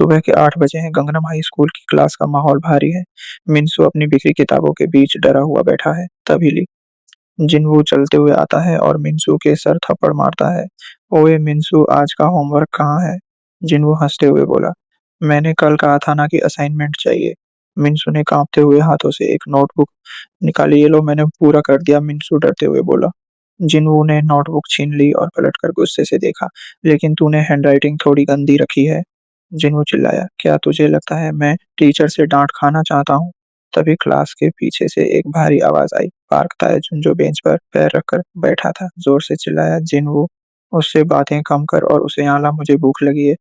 सुबह के 8 बजे हैं। गंगनम हाई स्कूल की क्लास का माहौल भारी है। मिनसू अपनी बिखरी किताबों के बीच डरा हुआ बैठा है। तभी ली जिनवू चलते हुए आता है और मिनसू के सर थप्पड़ मारता है। ओए मिनसू, आज का होमवर्क कहाँ है? जिनवू हंसते हुए बोला, मैंने कल कहा था ना कि असाइनमेंट चाहिए। मिनसू ने कांपते हुए हाथों से एक नोटबुक निकाली। ये लो, मैंने पूरा कर दिया, मिनसू डरते हुए बोला। जिनवू ने नोटबुक छीन ली और पलटकर गुस्से से देखा। लेकिन तूने हैंडराइटिंग थोड़ी गंदी रखी है। जिन्हों चिल्लाया, क्या तुझे लगता है मैं टीचर से डांट खाना चाहता हूँ? तभी क्लास के पीछे से एक भारी आवाज आई। पार्क तायजुन जो बेंच पर पैर रखकर बैठा था जोर से चिल्लाया, जिन्हों उससे बातें कम कर और उसे यहाँ ला, मुझे भूख लगी है।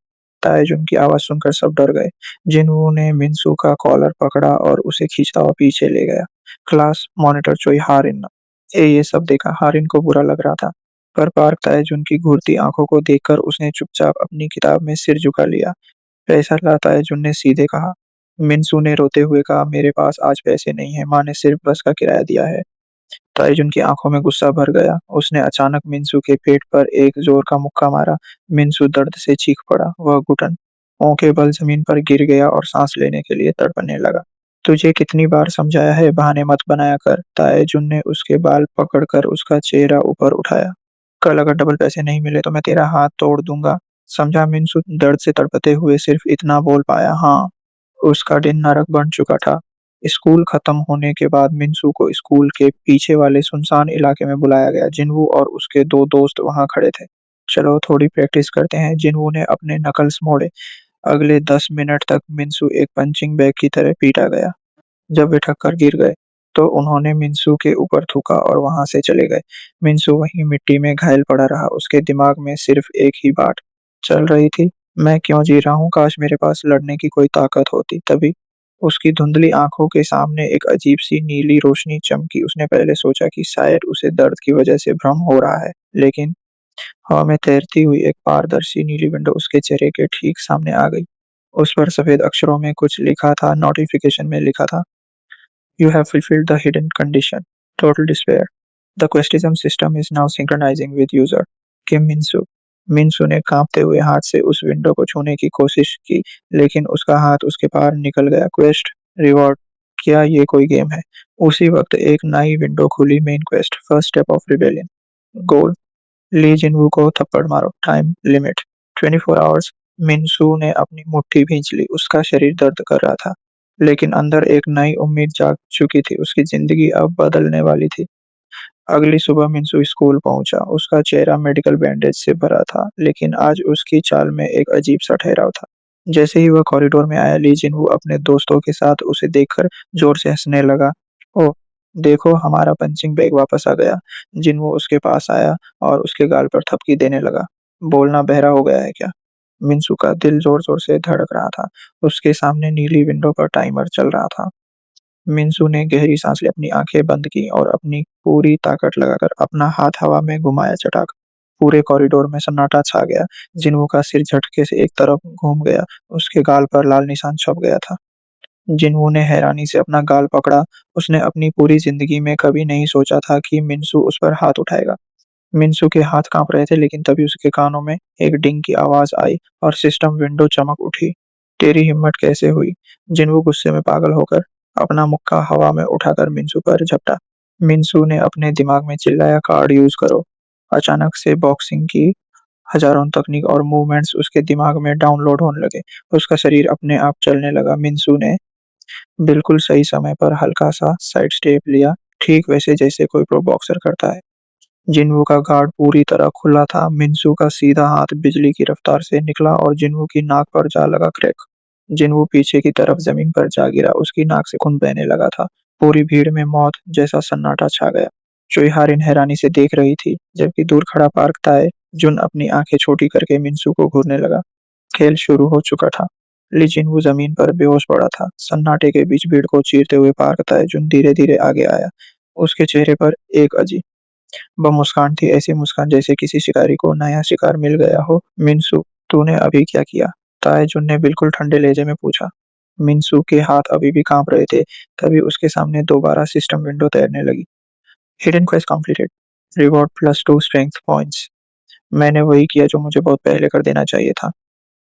तायजुन की आवाज सुनकर सब डर गए। जिन्हों ने मिनसू का कॉलर पकड़ा और उसे खींचता हुआ पीछे ले गया। क्लास मॉनिटर चोई हारिन ये सब देखा। हारिन को बुरा लग रहा था, पर पार्क तायजुन की घूरती आंखों को देखकर उसने चुपचाप अपनी किताब में सिर झुका लिया। पैसा लाता है, जुन ने सीधे कहा। मिनसू ने रोते हुए कहा, मेरे पास आज पैसे नहीं है, माँ ने सिर्फ बस का किराया दिया है। ताइजुन की आंखों में गुस्सा भर गया। उसने अचानक मिनसू के पेट पर एक जोर का मुक्का मारा। मिनसू दर्द से चीख पड़ा। वह घुटन पांव के बल जमीन पर गिर गया और सांस लेने के लिए तड़पने लगा। तुझे कितनी बार समझाया है, बहाने मत बनाया कर। ताइजुन ने उसके बाल पकड़कर उसका चेहरा ऊपर उठाया। कल अगर डबल पैसे नहीं मिले तो मैं तेरा हाथ तोड़ दूंगा, समझा? मिनसू दर्द से तड़पते हुए सिर्फ इतना बोल पाया। हाँ। उसका दिन नरक बन चुका था। स्कूल खत्म होने के बाद मिनसू को स्कूल के पीछे वाले सुनसान इलाके में बुलाया गया। जिन्वू और उसके दो दोस्त वहां खड़े थे। चलो थोड़ी प्रैक्टिस करते हैं, जिन्वू ने अपने नकल्स मोड़े। अगले 10 मिनट तक मिनसू एक पंचिंग बैग की तरह पीटा गया। जब वे ठक्कर गिर गए तो उन्होंने मिनसू के ऊपर थूका और वहां से चले गए। मिनसू वहीं मिट्टी में घायल पड़ा रहा। उसके दिमाग में सिर्फ एक ही बात चल रही थी, मैं क्यों जी रहा हूँ, काश मेरे पास लड़ने की कोई ताकत होती। तभी उसकी धुंधली आंखों के सामने एक अजीब सी नीली रोशनी चमकी। उसने पहले सोचा कि शायद उसे दर्द की वजह से भ्रम हो रहा है, लेकिन हवा में तैरती हुई एक पारदर्शी नीली विंडो उसके चेहरे के ठीक सामने आ गई। उस पर सफेद अक्षरों में कुछ लिखा था। नोटिफिकेशन में लिखा था, You have fulfilled the hidden condition. Total despair. The Questism system is now synchronizing with user. Kim Minsu. Minsu ने कांपते हुए हाथ से उस विंडो को छूने की कोशिश की, लेकिन उसका हाथ उसके पार निकल गया। क्वेस्ट, रिवॉर्ड, क्या ये कोई गेम है? उसी वक्त एक नई विंडो खुली। Main quest, first step of rebellion. Goal, Lee Jinwoo को थप्पड़ मारो। Time limit 24 hours. मिनसू ने अपनी मुट्ठी भींच ली। उसका शरीर दर्द कर रहा था, लेकिन अंदर एक नई उम्मीद जाग चुकी थी। उसकी जिंदगी अब बदलने वाली थी। अगली सुबह मिनसू स्कूल पहुंचा। उसका चेहरा मेडिकल बैंडेज से भरा था, लेकिन आज उसकी चाल में एक अजीब सा ठहराव था। जैसे ही वह कॉरिडोर में आया, ली जिनवू अपने दोस्तों के साथ उसे देखकर जोर से हंसने लगा। ओह, देखो हमारा पंचिंग बैग वापस आ गया। जिनवू उसके पास आया और उसके गाल पर थपकी देने लगा। बोलना बहरा हो गया है क्या? मिनसू का दिल जोर जोर से धड़क रहा था। उसके सामने नीली विंडो पर टाइमर चल रहा था। मिनसू ने गहरी सांस ली, अपनी आंखें बंद की और अपनी पूरी ताकत लगाकर अपना हाथ हवा में घुमाया। चटाक, पूरे कॉरिडोर में सन्नाटा छा गया। जिन्हों का सिर झटके से एक तरफ घूम गया। उसके गाल पर लाल निशान छप गया था। जिन्हों ने हैरानी से अपना गाल पकड़ा। उसने अपनी पूरी जिंदगी में कभी नहीं सोचा था कि मिनसू उस पर हाथ उठाएगा। मिनसू के हाथ कांप रहे थे, लेकिन तभी उसके कानों में एक डिंग की आवाज आई और सिस्टम विंडो चमक उठी। तेरी हिम्मत कैसे हुई? जिन्वू गुस्से में पागल होकर अपना मुक्का हवा में उठाकर मिनसू पर झपटा। मिनसू ने अपने दिमाग में चिल्लाया, कार्ड यूज करो। अचानक से बॉक्सिंग की हजारों तकनीक और मूवमेंट्स उसके दिमाग में डाउनलोड होने लगे। उसका शरीर अपने आप चलने लगा। मिनसू ने बिल्कुल सही समय पर हल्का सा साइड स्टेप लिया, ठीक वैसे जैसे कोई प्रो बॉक्सर करता है। जिन्वू का गार्ड पूरी तरह खुला था। मिनसू का सीधा हाथ बिजली की रफ्तार से निकला और जिन्वू की नाक पर जा लगा। क्रैक, जिन्वू पीछे की तरफ जमीन पर जा गिरा। उसकी नाक से खून बहने लगा था। पूरी भीड़ में मौत जैसा सन्नाटा छा गया। चोईहारिन हैरानी से देख रही थी, जबकि दूर खड़ा पार्क ताए जुन अपनी आंखें छोटी करके मिनसू को घूरने लगा। खेल शुरू हो चुका था। ली जिन्वू जमीन पर बेहोश पड़ा था। सन्नाटे के बीच भीड़ को चीरते हुए पार्क ताए जुन धीरे धीरे आगे आया। उसके चेहरे पर एक अजीब वह मुस्कान थी, ऐसी मुस्कान जैसे किसी शिकारी को नया शिकार मिल गया हो। मिनसू, तूने अभी क्या किया? ताएजुन ने बिल्कुल ठंडे लहजे में पूछा। मिनसू के हाथ अभी भी कांप रहे थे। तभी उसके सामने दोबारा सिस्टम विंडो तैरने लगी। Hidden quest completed, reward +2 strength points. मैंने वही किया जो मुझे बहुत पहले कर देना चाहिए था।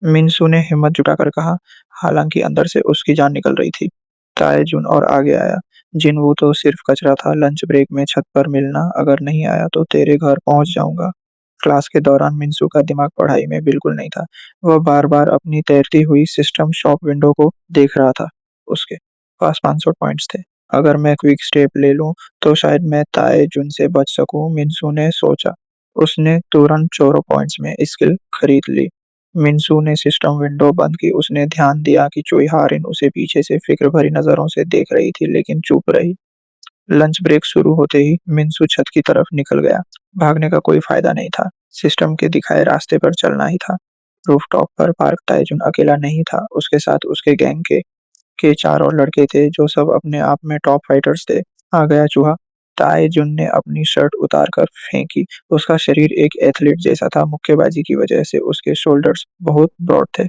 मिनसू ने हिम्मत जुटाकर कहा, हालांकि अंदर से उसकी जान निकल रही थी। ताएजुन और आगे आया। जिनवू तो सिर्फ कचरा था, लंच ब्रेक में छत पर मिलना, अगर नहीं आया तो तेरे घर पहुंच जाऊंगा। क्लास के दौरान मिनसू का दिमाग पढ़ाई में बिल्कुल नहीं था। वह बार-बार अपनी तैरती हुई सिस्टम शॉप विंडो को देख रहा था। उसके पास 500 पॉइंट्स थे। अगर मैं क्विक स्टेप ले लूं, तो शायद मैं ताएजुन से बच सकूं, मिनसू ने सोचा। उसने तुरंत चोरो पॉइंट्स में स्किल खरीद ली। मिनसू ने सिस्टम विंडो बंद की। उसने ध्यान दिया कि चोई उसे पीछे से फिक्र भरी नजरों से देख रही थी, लेकिन चुप रही। लंच ब्रेक शुरू होते ही मिनसू छत की तरफ निकल गया। भागने का कोई फायदा नहीं था। सिस्टम के दिखाए रास्ते पर चलना ही था। रूफटॉप पर पार्क ताइजुन अकेला नहीं था। उसके साथ उसके गैंग के 4 और लड़के थे, जो सब अपने आप में टॉप फाइटर्स थे। आ गया चूहा। ताएजुन ने अपनी शर्ट उतार कर फेंकी। उसका शरीर एक एथलीट जैसा था। मुक्केबाजी की वजह से उसके शोल्डर्स बहुत ब्रॉड थे।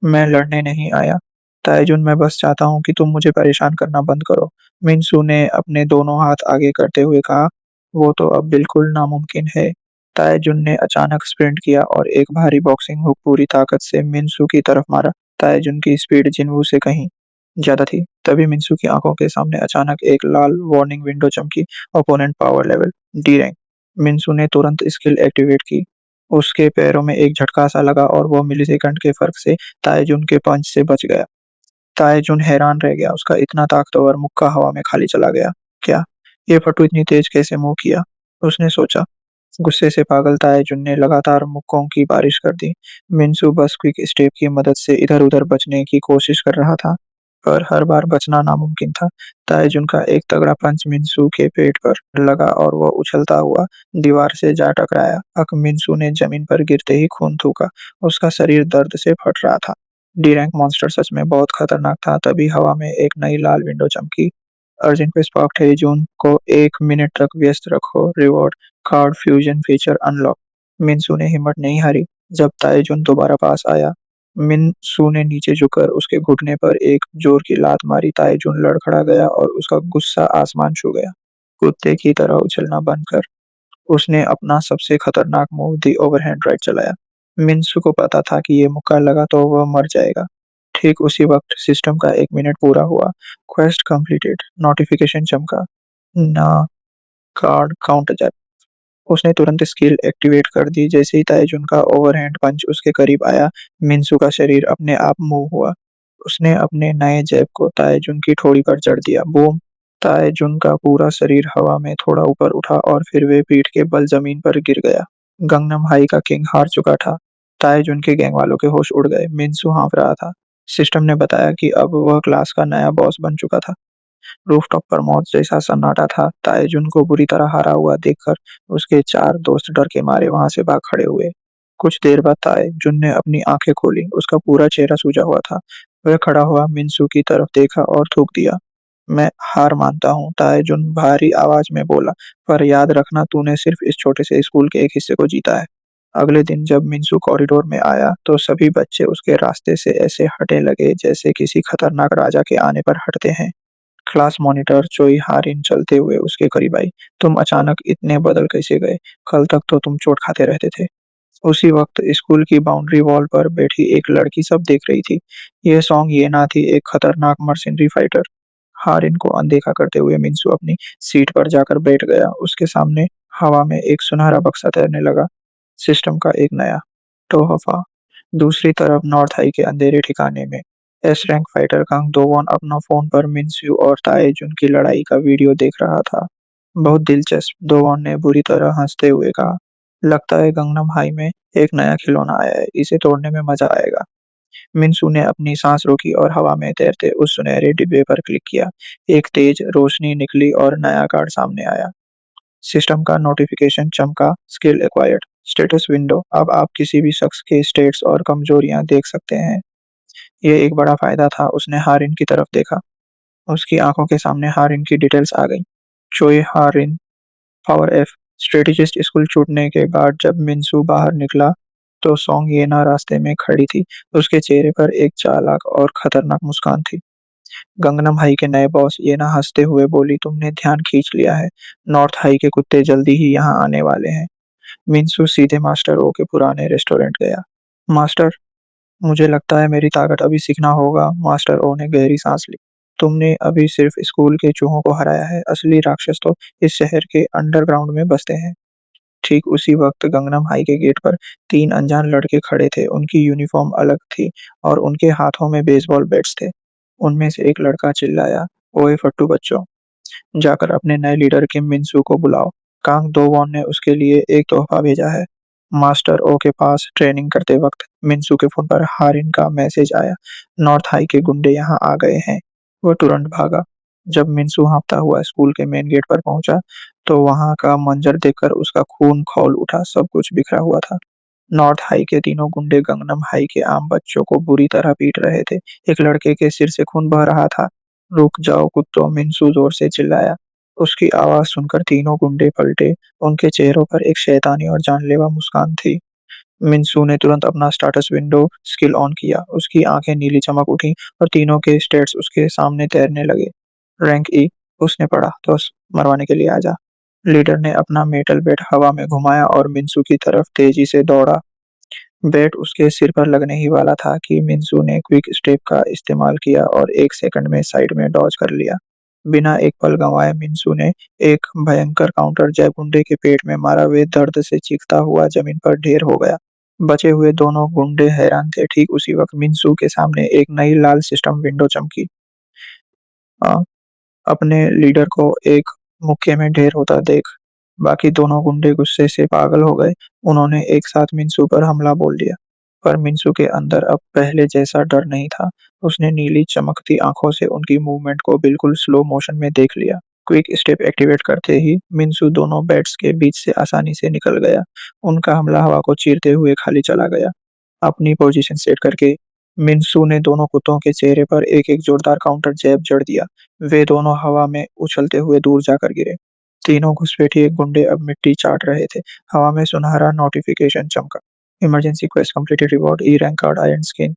मैं लड़ने नहीं आया ताएजुन, मैं बस चाहता हूँ कि तुम मुझे परेशान करना बंद करो। मिनसू ने अपने दोनों हाथ आगे करते हुए कहा, वो तो अब बिल्कुल नामुमकिन है। ताएजुन ने अचानक स्प्रिंट किया और एक भारी बॉक्सिंग हुक पूरी ताकत से मिनसू की तरफ मारा। ताएजुन की स्पीड जिन्वू से कहीं ज्यादा थी। तभी मिनसू की आंखों के सामने अचानक एक लाल वार्निंग विंडो चमकी। Opponent power level D rank. Minsu ने तुरंत स्किल एक्टिवेट की। उसके पैरों में एक झटका सा लगा और वो मिलीसेकंड के फर्क से ताएजुन के पंच से बच गया। ताएजुन हैरान रह गया। उसका इतना ताकतवर मुक्का हवा में खाली चला गया। क्या? ये फट्टू इतनी तेज कैसे मूव किया? उसने सोचा। गुस्से से पागल ताएजुन ने लगातार मुक्कों की बारिश कर दी। मिनसू बस क्विक स्टेप की मदद से इधर-उधर बचने की कोशिश कर रहा था, पर हर बार बचना नामुमकिन था। ताएजुन का एक तगड़ा पंच मिनसू के पेट पर लगा और वह उछलता हुआ दीवार से जा टकराया। मिनसू ने जमीन पर गिरते ही खून थूका। उसका शरीर दर्द से फट रहा था। डी रैंक मॉन्स्टर सच में बहुत खतरनाक था। तभी हवा में एक नई लाल विंडो चमकी। अर्जेंट पे स्पार्क टेलीजोन को 1 मिनट तक व्यस्त रखो। Reward card fusion feature unlock. Minsu ने हिम्मत नहीं हारी। जब ताएजुन दोबारा पास आया, मिनसू ने नीचे झुककर उसके घुटने पर एक जोर की लात मारी। ताएजुन लड़खड़ा गया और उसका गुस्सा आसमान छू गया। कुत्ते की तरह उछलना बंद कर। उसने अपना सबसे खतरनाक मूव दी ओवरहैंड राइट चलाया। मिनसू को पता था कि ये मुक्का लगा तो वह मर जाएगा। ठीक उसी वक्त सिस्टम का 1 मिनट पूरा हुआ। क्वेस्ट कंप्लीटेड नोटिफिकेशन चमका। ना कार्ड काउंट। उसने तुरंत स्किल एक्टिवेट कर दी। जैसे ही ताएजुन का ओवरहैंड पंच उसके करीब आया, मिनसू का शरीर अपने आप मूव हुआ। उसने अपने नए जैब को ताएजुन की ठोड़ी पर जड़ दिया। बूम! ताएजुन का पूरा शरीर हवा में थोड़ा ऊपर उठा और फिर वे पीठ के बल जमीन पर गिर गया। गंगनम हाई का किंग हार चुका था। ताएजुन के गैंग वालों के होश उड़ गए। मिनसू हाँफ रहा था। सिस्टम ने बताया कि अब वह क्लास का नया बॉस बन चुका था। रूफटॉप पर मौत जैसा सन्नाटा था। ताएजुन को बुरी तरह हारा हुआ देखकर उसके 4 दोस्त डर के मारे वहां से भाग खड़े हुए। कुछ देर बाद ताएजुन ने अपनी आंखें खोली। उसका पूरा चेहरा सूजा हुआ था। वह खड़ा हुआ मिनसू की तरफ देखा और थूक दिया। मैं हार मानता हूँ, ताएजुन भारी आवाज में बोला, पर याद रखना तूने सिर्फ इस छोटे से स्कूल के एक हिस्से को जीता है। अगले दिन जब मिनसू कॉरिडोर में आया, तो सभी बच्चे उसके रास्ते से ऐसे हटने लगे जैसे किसी खतरनाक राजा के आने पर हटते हैं। क्लास मॉनिटर चोई हारिन चलते हुए उसके करीब आई। तुम अचानक इतने बदल कैसे गए? कल तक तो तुम चोट खाते रहते थे। उसी वक्त स्कूल की बाउंड्री वॉल पर बैठी एक लड़की सब देख रही थी। ये सॉन्ग ये ना थी, एक खतरनाक मर्सिनरी फाइटर। हारिन को अनदेखा करते हुए मिनसू अपनी सीट पर जाकर बैठ गया। उसके सामने हवा में एक सुनहरा बक्सा तैरने लगा। सिस्टम का एक नया तोहफा। दूसरी तरफ नॉर्थ हाई के अंधेरे ठिकाने में एस रैंक फाइटर कंग दोवॉन अपना फोन पर मिनस्यू और ताएजुन की लड़ाई का वीडियो देख रहा था। बहुत दिलचस्प, दोवॉन ने बुरी तरह हंसते हुए कहा। लगता है गंगनम हाई में एक नया खिलौना आया है, इसे तोड़ने में मजा आएगा। मिनसू ने अपनी सांस रोकी और हवा में तैरते उस सुनहरे डिब्बे पर क्लिक किया। एक तेज रोशनी निकली और नया कार्ड सामने आया। सिस्टम का नोटिफिकेशन चमका। Skill acquired. Status window. अब आप किसी भी शख्स के स्टेट्स और कमजोरियां देख सकते हैं। ये एक बड़ा फायदा था। उसने हारिन की तरफ देखा। उसकी आंखों के सामने हारिन की डिटेल्स आ गई। चोई हारिन, पावर एफ, स्ट्रेटेजिस्ट। स्कूल छूटने के बाद जब मिनसू बाहर निकला, तो सोंग येना रास्ते में खड़ी थी। उसके चेहरे पर एक चालाक और खतरनाक मुस्कान थी। गंगनम हाई के नए बॉस, येना हंसते हुए बोली, तुमने ध्यान खींच लिया है। नॉर्थ हाई के कुत्ते जल्दी ही यहाँ आने वाले हैं। मिनसू सीधे मास्टर ओ के पुराने रेस्टोरेंट गया। मास्टर, मुझे लगता है मेरी ताकत अभी सीखना होगा, मास्टर ओ ने गहरी सांस ली। तुमने अभी सिर्फ स्कूल के चूहों को हराया है, असली राक्षस तो इस शहर के अंडरग्राउंड में बसते हैं। ठीक उसी वक्त गंगनम हाई के गेट पर 3 अनजान लड़के खड़े थे। उनकी यूनिफॉर्म अलग थी और उनके हाथों में बेसबॉल बैट्स थे। उनमें से एक लड़का चिल्लाया, ओए फट्टू बच्चों, जाकर अपने नए लीडर किम मिनसू को बुलाओ। कांग दो वॉन ने उसके लिए एक तोहफा भेजा है। मास्टर ओ के पास ट्रेनिंग करते वक्त मिनसू के फोन पर हारिन का मैसेज आया, नॉर्थ हाई के गुंडे यहाँ आ गए हैं। वो तुरंत भागा। जब मिनसू हाँफता हुआ स्कूल के मेन गेट पर पहुंचा तो वहां का मंजर देखकर उसका खून खौल उठा। सब कुछ बिखरा हुआ था। नॉर्थ हाई के तीनों गुंडे गंगनम हाई के आम बच्चों को बुरी तरह पीट रहे थे। एक लड़के के सिर से खून बह रहा था। रुक जाओ कुत्तों, मिनसू जोर से चिल्लाया। उसकी आवाज सुनकर तीनों गुंडे पलटे। उनके चेहरों पर एक शैतानी और जानलेवा मुस्कान थी। मिनसू ने तुरंत अपना स्टाटस विंडो स्किल ऑन किया। उसकी आंखें नीली चमक उठी और तीनों के स्टेट्स उसके सामने तैरने लगे। रैंक ई, उसने पढ़ा, तो मरवाने के लिए आजा। लीडर ने अपना मेटल बैट हवा में घुमाया और मिनसू की तरफ तेजी से दौड़ा। बैट उसके सिर पर लगने ही वाला था कि मिनसू ने क्विक स्टेप का इस्तेमाल किया और 1 सेकंड में साइड में डॉज कर लिया। बिना एक पल गंवाए मिनसू ने एक भयंकर काउंटर जैब गुंडे के पेट में मारा। वे दर्द से चीखता हुआ जमीन पर ढेर हो गया। बचे हुए दोनों गुंडे हैरान थे। ठीक उसी वक्त मिनसू के सामने एक नई लाल सिस्टम विंडो चमकी। अ, अपने लीडर को एक मुक्के में ढेर होता देख बाकी दोनों गुंडे गुस्से से पागल हो गए। उन्होंने एक साथ मिनसू पर हमला बोल दिया। पर मिनसू के अंदर अब पहले जैसा डर नहीं था। उसने नीली चमकती आंखों से उनकी मूवमेंट को बिल्कुल स्लो मोशन में देख लिया। क्विक स्टेप एक्टिवेट करते ही मिनसू दोनों बैट्स के बीच से आसानी से निकल गया। उनका हमला हवा को चीरते हुए खाली चला गया। अपनी पोजीशन सेट करके मिनसू ने दोनों कुत्तों के चेहरे पर एक-एक जोरदार काउंटर जैब जड़ दिया। वे दोनों हवा में उछलते हुए दूर जाकर गिरे। तीनों घुसपैठिए गुंडे अब मिट्टी चाट रहे थे। हवा में सुनहरा नोटिफिकेशन चमका। Emergency quest completed, reward E rank card, iron skin.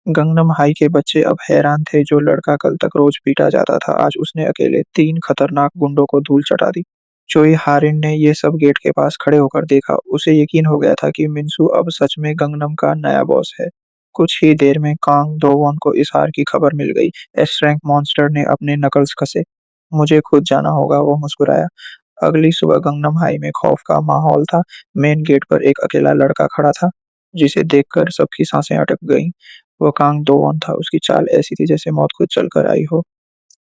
Gangnam high के बच्चे अब हैरान थे। जो लड़का कल तक रोज पीटा जाता था, आज उसने अकेले 3 खतरनाक गुंडों को धूल चटा दी। चोई हारिन ने ये सब गेट के पास खड़े होकर देखा। उसे यकीन हो गया था कि मिनसू अब सच में गंगनम का नया बॉस है। कुछ ही देर में कांग दोवॉन को इस हार की खबर मिल गई। एस रैंक मॉन्स्टर ने अपने नकल्स कसे। मुझे खुद जाना होगा, वो मुस्कुराया। अगली सुबह गंगनम हाई में खौफ का माहौल था। मेन गेट पर एक अकेला लड़का खड़ा था, जिसे देखकर सबकी सांसें अटक गईं। वो कांग दोवॉन था। उसकी चाल ऐसी थी जैसे मौत खुद चलकर आई हो।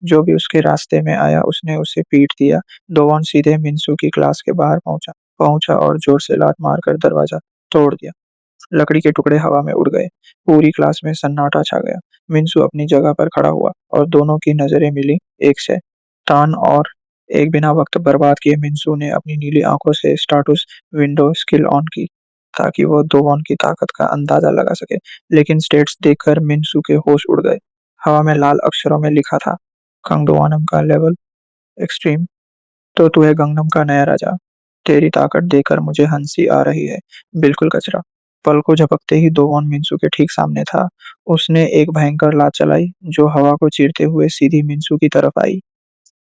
जो भी उसके रास्ते में आया उसने उसे पीट दिया। दोवॉन सीधे मिनसू की क्लास के बाहर पहुंचा पहुंचा और जोर से लात मारकर दरवाजा तोड़ दिया। लकड़ी के टुकड़े हवा में उड़ गए। पूरी क्लास में सन्नाटा छा गया। मिनसू अपनी जगह पर खड़ा हुआ और दोनों की नजरें मिली एक से। तान और एक बिना वक्त बर्बाद किए मिनसू ने अपनी नीली आंखों से स्टाटस विंडो स्किल ऑन की ताकि वो दोवॉन की ताकत का अंदाजा लगा सके। लेकिन स्टेट्स देखकर मिनसू के होश उड़ गए। हवा में लाल अक्षरों में लिखा था, खंगडोवानम का लेवल एक्सट्रीम। तो तू है गंगनम का नया राजा। तेरी ताकत देखकर मुझे हंसी आ रही है। बिल्कुल कचरा। पल को झपकते ही दोवॉन मिनसू के ठीक सामने था। उसने एक भयंकर लात चलाई जो हवा को चीरते हुए सीधी मिनसू की तरफ आई।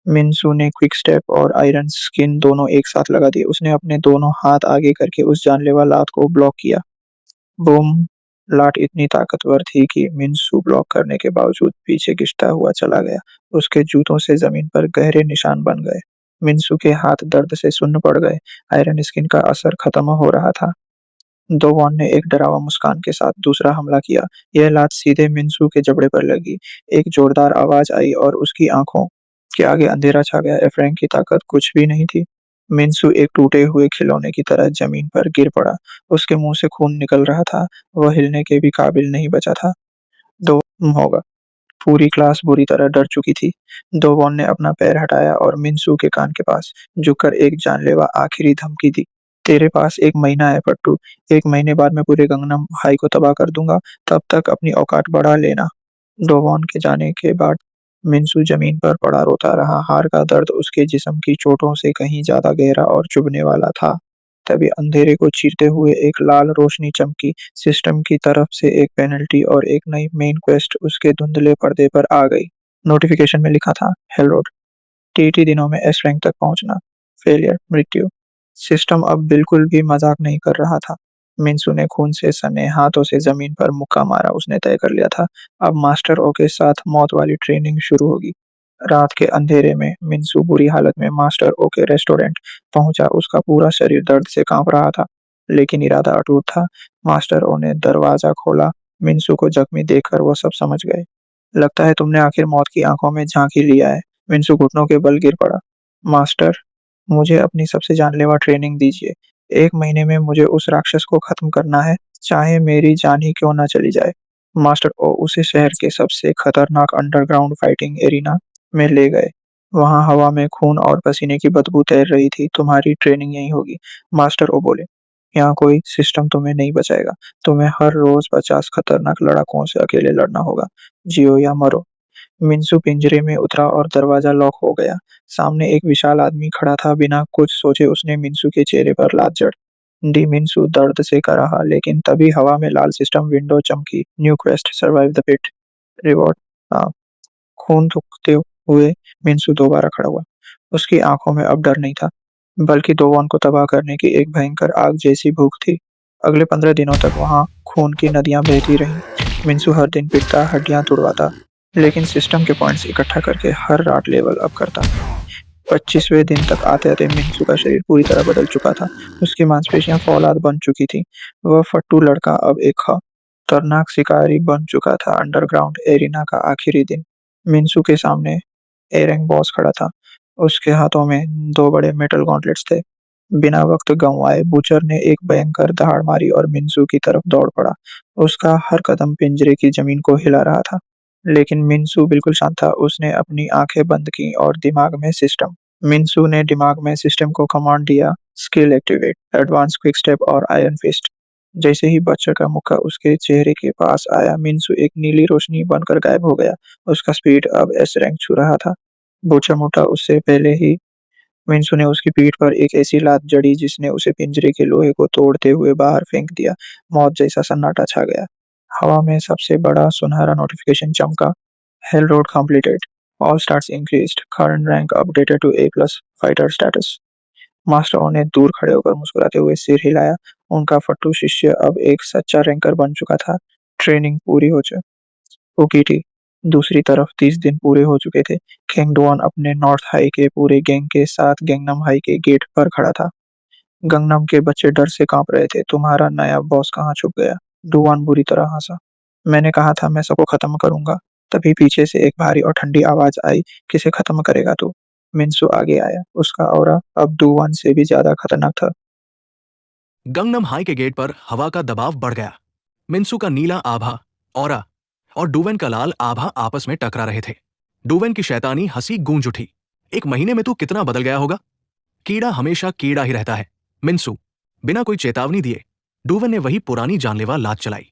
मिनसू ने क्विक स्टेप और आयरन स्किन दोनों एक साथ लगा दिए। उसने अपने दोनों हाथ आगे करके उस जानलेवा लात को ब्लॉक किया। बूम! लाट इतनी ताकतवर थी कि मिनसू ब्लॉक करने के बावजूद पीछे खिंचता हुआ चला गया। उसके जूतों से जमीन पर गहरे निशान बन गए। मिनसू के हाथ दर्द से सुन्न पड़ गए। आयरन स्किन का असर खत्म हो रहा था। दोवॉन ने एक डरावा मुस्कान के साथ दूसरा हमला किया। यह लात सीधे मिनसू के जबड़े पर लगी। एक जोरदार आवाज आई और उसकी आंखों के आगे अंधेरा छा गया। एफ्रैंक की ताकत कुछ भी नहीं थी। मिनसू एक टूटे हुए खिलौने की तरह जमीन पर गिर पड़ा। उसके मुंह से खून निकल रहा था। वह हिलने के भी काबिल नहीं बचा था। दो होगा। पूरी क्लास बुरी तरह डर चुकी थी। दोवॉन ने अपना पैर हटाया और मिनसू के कान के पास झुककर एक जानलेवा आखिरी धमकी दी। तेरे पास 1 महीना है पट्टू। 1 महीने बाद मैं पूरे गंगनम हाई को तबाह कर दूंगा। तब तक अपनी औकात बढ़ा लेना। डोगोन के जाने के बाद मिनसू जमीन पर पड़ा रोता रहा। हार का दर्द उसके जिस्म की चोटों से कहीं ज्यादा गहरा और चुभने वाला था। तभी अंधेरे को चीरते हुए एक लाल रोशनी चमकी। सिस्टम की तरफ से एक पेनल्टी और एक नई मेन क्वेस्ट उसके धुंधले पर्दे पर आ गई। नोटिफिकेशन में लिखा था, हेलोड, टीटी दिनों में एस रैंक तक पहुंचना, फेलियर, मृत्यु। सिस्टम अब बिल्कुल भी मजाक नहीं कर रहा था। मिन्सू ने खून से सने हाथों से जमीन पर मुक्का मारा। उसने तय कर लिया था, अब मास्टर ओ के साथ मौत वाली ट्रेनिंग शुरू होगी। रात के अंधेरे में मिन्सू बुरी हालत में मास्टर ओ के रेस्टोरेंट पहुंचा। उसका पूरा शरीर दर्द से कांप रहा था, लेकिन इरादा अटूट था। मास्टर ओ ने दरवाजा खोला। मिन्सू को जख्मी देखकर वो सब समझ गए। लगता है तुमने आखिर मौत की आंखों में झांकी लिया है। मिन्सू घुटनों के बल गिर पड़ा। मास्टर, मुझे अपनी सबसे जानलेवा ट्रेनिंग दीजिए। 1 महीने में मुझे उस राक्षस को खत्म करना है, चाहे मेरी जान ही क्यों ना चली जाए। मास्टर ओ उसे शहर के सबसे खतरनाक अंडरग्राउंड फाइटिंग एरिना में ले गए। वहां हवा में खून और पसीने की बदबू तैर रही थी। तुम्हारी ट्रेनिंग यहीं होगी। मास्टर ओ बोले, यहाँ कोई सिस्टम तुम्हें नहीं बचाएगा। तुम्हें हर रोज 50 खतरनाक लड़ाकों से अकेले लड़ना होगा। जियो या मरो। मिन्सू पिंजरे में उतरा और दरवाजा लॉक हो गया। सामने एक विशाल आदमी खड़ा था। बिना कुछ सोचे उसने मिन्सू के चेहरे पर लात जड़ दी। मिन्सू दर्द से कराहा, लेकिन तभी हवा में लाल सिस्टम विंडो चमकी। New quest, survive the pit, reward. हाँ। खून थूकते हुए मिन्सू दोबारा खड़ा हुआ। उसकी आंखों में अब डर नहीं था, बल्कि दोवान को तबाह करने की एक भयंकर आग जैसी भूख थी। अगले 15 दिनों तक वहां खून की नदियां बहती रहीं। मिन्सू हर दिन पिटता, हड्डियां तुड़वाता, लेकिन सिस्टम के पॉइंट्स इकट्ठा करके हर रात लेवल अप करता। 25वें दिन तक आते-आते मिन्सू का शरीर पूरी तरह बदल चुका था। उसकी मांसपेशियां फौलाद बन चुकी थीं। वह फट्टू लड़का अब एक खतरनाक शिकारी बन चुका था। अंडरग्राउंड एरिना का आखिरी दिन। मिन्सू के सामने एरेंग बॉस खड़ा था। उसके हाथों में 2 बड़े मेटल गॉन्टलेट्स थे। बिना वक्त गंवाए बूचर ने एक भयंकर दहाड़ मारी और मिन्सू की तरफ दौड़ पड़ा। उसका हर कदम पिंजरे की जमीन को हिला रहा था। लेकिन मिन्सू बिल्कुल शांत था। उसने अपनी आंखें बंद की और मिन्सू ने दिमाग में सिस्टम को कमांड दिया, skill activate, advance quick step और आयरन फिस्ट। जैसे ही बच्चे का मुक्का उसके चेहरे के पास आया, मिन्सू एक नीली रोशनी बनकर गायब हो गया। उसका स्पीड अब एस रैंक छू रहा था। बूचर मुड़ा उससे पहले ही मिन्सू ने उसकी पीठ पर एक ऐसी लात जड़ी जिसने उसे पिंजरे के लोहे को तोड़ते हुए बाहर फेंक दिया। मौत जैसा सन्नाटा छा गया। हवा में सबसे बड़ा सुनहरा नोटिफिकेशन चमका। Hell road completed. All stars increased. Current rank updated to A plus. Fighter status. मास्टरों ने दूर खड़े होकर मुस्कुराते हुए सिर हिलाया। उनका फट्टू शिष्य अब एक सच्चा रैंकर बन चुका था। ट्रेनिंग पूरी हो चुकी थी। दूसरी तरफ 30 दिन पूरे हो चुके थे। किंग डुआन अपने नॉर्थ हाई के पूरे गैंग के साथ गैंगनम हाई के गेट पर खड़ा था। गंगनम के बच्चे डर से कांप रहे थे। तुम्हारा नया बॉस कहाँ छुप गया? डुआन बुरी तरह हंसा। मैंने कहा था मैं सबको खत्म करूंगा। तभी पीछे से एक भारी और ठंडी आवाज आई, किसे खत्म करेगा तू? मिन्सू आगे आया। उसका ऑरा अब डुआन से भी ज्यादा खतरनाक था। गंगनम हाई के गेट पर हवा का दबाव बढ़ गया। मिन्सू का नीला आभा, ऑरा और डुवेन का लाल आभा आपस में टकरा रहे थे। डुवेन की शैतानी हंसी गूंज उठी। 1 महीने में तू कितना बदल गया होगा। कीड़ा हमेशा कीड़ा ही रहता है। मिन्सू, बिना कोई चेतावनी दिए डुवेन ने वही पुरानी जानलेवा लात चलाई।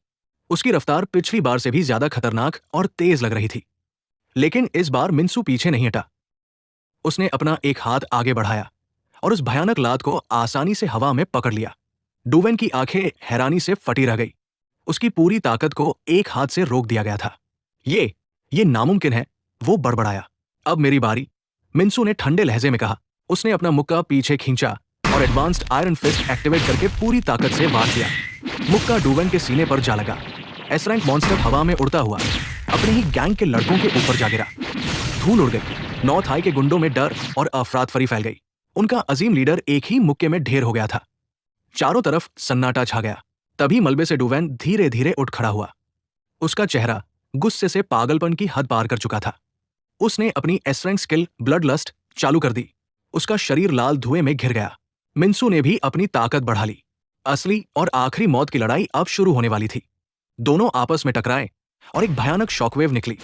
उसकी रफ्तार पिछली बार से भी ज्यादा खतरनाक और तेज लग रही थी। लेकिन इस बार मिन्सू पीछे नहीं हटा। उसने अपना एक हाथ आगे बढ़ाया और उस भयानक लात को आसानी से हवा में पकड़ लिया। डुवेन की आंखें हैरानी से फटी रह गई। उसकी पूरी ताकत को एक हाथ से रोक दिया गया था। ये नामुमकिन है, वो बड़बड़ाया। अब मेरी बारी, मिन्सू ने ठंडे लहजे में कहा। उसने अपना मुक्का पीछे खींचा और एडवांस्ड आयरन फिस्ट एक्टिवेट करके पूरी ताकत से वार किया। मुक्का डुवेन के सीने पर जा लगा। एस रैंक मॉन्स्टर हवा में उड़ता हुआ अपने ही गैंग के लड़कों के ऊपर जा गिरा। धूल उड़ गई। नॉर्थ हाई के गुंडों में डर और अफरातफरी फैल गई। उनका अजीम लीडर एक ही मुक्के में ढेर हो गया था। चारों तरफ सन्नाटा छा गया। तभी मलबे से डुवेन धीरे धीरे उठ खड़ा हुआ। उसका चेहरा गुस्से से पागलपन की हद पार कर चुका था। उसने अपनी S rank skill bloodlust चालू कर दी। उसका शरीर लाल धुएं में घिर गया। मिन्सू ने भी अपनी ताकत बढ़ा ली। असली और आखिरी मौत की लड़ाई अब शुरू होने वाली थी। दोनों आपस में टकराए और एक भयानक शॉकवेव निकली।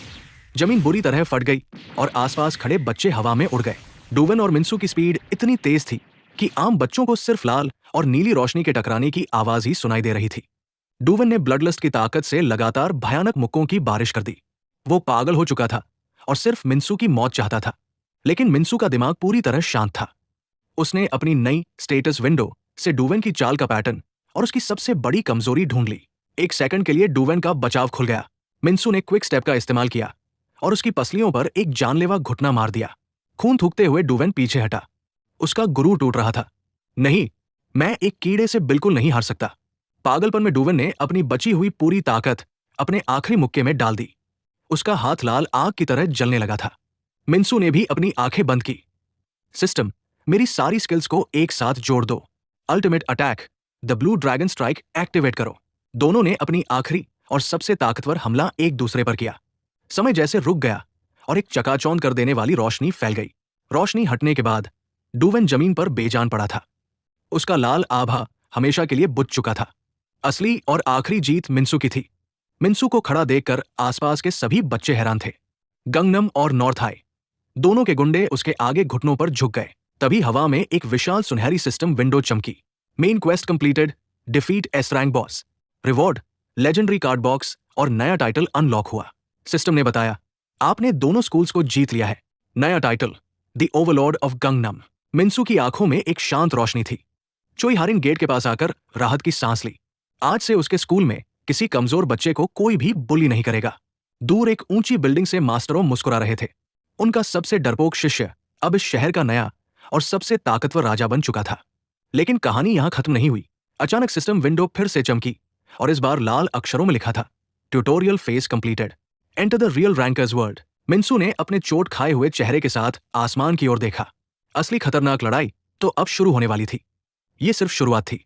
जमीन बुरी तरह फट गई और आसपास खड़े बच्चे हवा में उड़ गए। डुवेन और मिन्सू की स्पीड इतनी तेज थी कि आम बच्चों को सिर्फ लाल और नीली रोशनी के टकराने की आवाज ही सुनाई दे रही थी। डुवेन ने ब्लडलस्ट की ताकत से लगातार भयानक मुक्कों की बारिश कर दी। वो पागल हो चुका था और सिर्फ मिन्सू की मौत चाहता था। लेकिन मिन्सू का दिमाग पूरी तरह शांत था। उसने अपनी नई स्टेटस विंडो से डुवेन की चाल का पैटर्न और उसकी सबसे बड़ी कमजोरी ढूंढ ली। 1 सेकंड के लिए डुवेन का बचाव खुल गया। मिन्सू ने क्विक स्टेप का इस्तेमाल किया और उसकी पसलियों पर एक जानलेवा घुटना मार दिया। खून थूकते हुए डुवेन पीछे हटा। उसका गुरूर टूट रहा था। नहीं, मैं एक कीड़े से बिल्कुल नहीं हार सकता। पागलपन में डूवन ने अपनी बची हुई पूरी ताकत अपने आखिरी मुक्के में डाल दी। उसका हाथ लाल आग की तरह जलने लगा था। मिन्सू ने भी अपनी आंखें बंद की। सिस्टम, मेरी सारी स्किल्स को एक साथ जोड़ दो। Ultimate attack, the blue dragon strike activate करो। दोनों ने अपनी आखिरी और सबसे ताकतवर हमला एक दूसरे पर किया। समय जैसे रुक गया और एक चकाचौंध कर देने वाली रोशनी फैल गई। रोशनी हटने के बाद डूवन जमीन पर बेजान पड़ा था। उसका लाल आभा हमेशा के लिए बुझ चुका था। असली और आखिरी जीत मिन्सू की थी। मिन्सू को खड़ा देखकर आसपास के सभी बच्चे हैरान थे। गंगनम और नॉर्थ हाई दोनों के गुंडे उसके आगे घुटनों पर झुक गए। तभी हवा में एक विशाल सुनहरी सिस्टम विंडो चमकी। Main quest completed, defeat S rank boss, reward, legendary card box और नया टाइटल अनलॉक हुआ। सिस्टम ने बताया, आपने दोनों स्कूल्स को जीत लिया है। नया title, the overlord of Gangnam. Minsu की आंखों में एक शांत रोशनी थी। चोई हारिन गेट के पास आकर राहत की सांस ली। आज से उसके स्कूल में किसी कमजोर बच्चे को कोई भी बुली नहीं करेगा। दूर एक ऊंची बिल्डिंग से मास्टरों मुस्कुरा रहे थे। उनका सबसे डरपोक शिष्य अब इस शहर का नया और सबसे ताकतवर राजा बन चुका था। लेकिन कहानी यहां खत्म नहीं हुई। अचानक सिस्टम विंडो फिर से चमकी और इस बार लाल अक्षरों में लिखा था, tutorial phase completed, enter the real rankers world. Minsu ने अपने चोट खाए हुए चेहरे के साथ आसमान की ओर देखा। असली खतरनाक लड़ाई तो अब शुरू होने वाली थी। ये सिर्फ शुरुआत थी।